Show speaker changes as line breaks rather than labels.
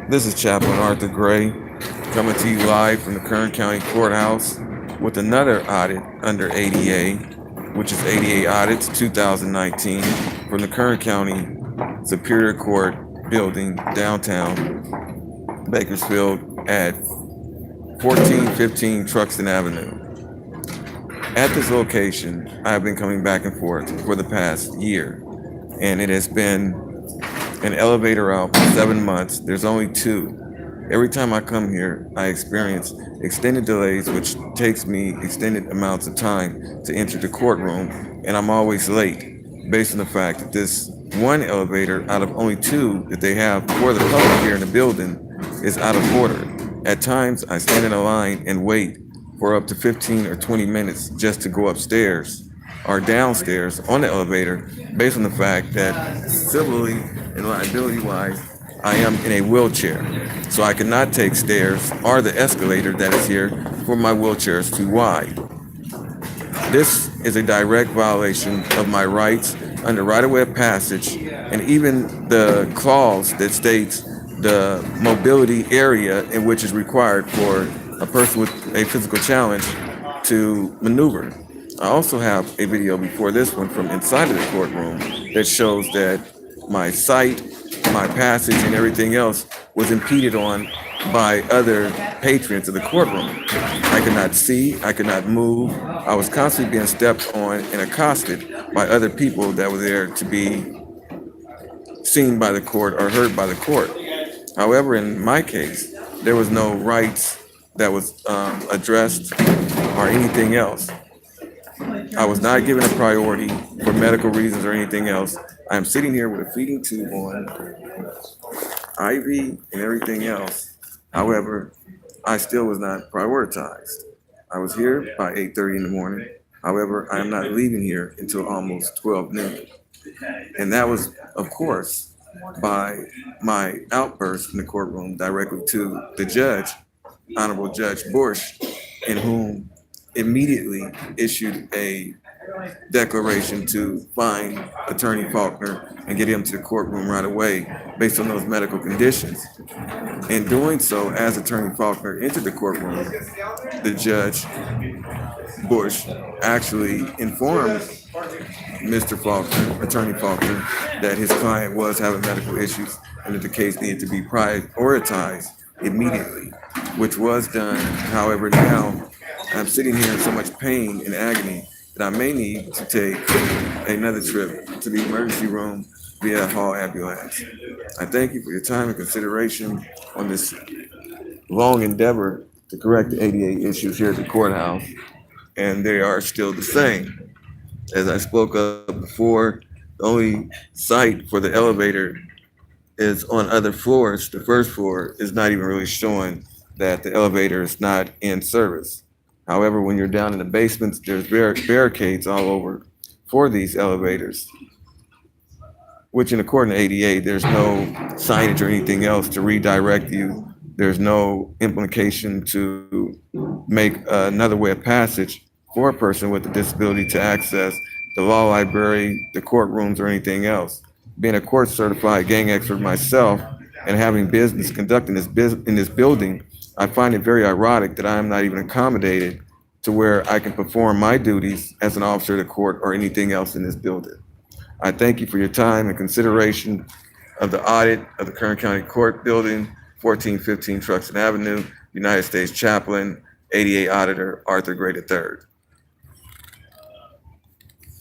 This is Chaplain Arthur Gray coming to you live from the Kern County Courthouse with another audit under ADA, which is ADA Audits 2019 from the Kern County Superior Court building downtown Bakersfield at 1415 Truxton Avenue. At this location, I've been coming back and forth for the past year, and it has been an elevator out for 7 months. There's only two. Every time I come here, I experience extended delays, which takes me extended amounts of time to enter the courtroom, and I'm always late based on the fact that this one elevator out of only two that they have for the public here in the building is out of order. At times, I stand in a line and wait for up to 15 or 20 minutes just to go upstairs or downstairs on the elevator based on the fact that civilly and liability wise, I am in a wheelchair. So I cannot take stairs or the escalator that is here for my wheelchair is too wide. This is a direct violation of my rights under right-of-way passage and even the clause that states the mobility area in which is required for a person with a physical challenge to maneuver. I also have a video before this one from inside of the courtroom that shows that my sight, my passage, and everything else was impeded on by other patrons of the courtroom. I could not see, I could not move. I was constantly being stepped on and accosted by other people that were there to be seen by the court or heard by the court. However, in my case, there was no rights that was addressed or anything else. I was not given a priority for medical reasons or anything else. I am sitting here with a feeding tube on, IV, and everything else. However, I still was not prioritized. I was here by 8:30 in the morning. However, I am not leaving here until almost 12 noon. And that was, of course, by my outburst in the courtroom directly to the judge, Honorable Judge Bush, in whom immediately issued a declaration to find Attorney Faulkner and get him to the courtroom right away based on those medical conditions. In doing so, as Attorney Faulkner entered the courtroom, the Judge Bush actually informed Mr. Faulkner, Attorney Faulkner, that his client was having medical issues and that the case needed to be prioritized immediately, which was done. However, now I'm sitting here in so much pain and agony that I may need to take another trip to the emergency room via hall ambulance. I thank you for your time and consideration on this long endeavor to correct the ADA issues here at the courthouse, and they are still the same. As I spoke of before, the only site for the elevator is on other floors. The first floor is not even really showing that the elevator is not in service. However, when you're down in the basements, there's barricades all over for these elevators, which in according to ADA, there's no signage or anything else to redirect you. There's no implication to make another way of passage for a person with a disability to access the law library, the courtrooms, or anything else. Being a court certified gang expert myself and having business conducting in this building, I find it very ironic that I am not even accommodated to where I can perform my duties as an officer of the court or anything else in this building. I thank you for your time and consideration of the audit of the Kern County Court Building, 1415 Truxton Avenue, United States Chaplain, ADA Auditor Arthur Gray III.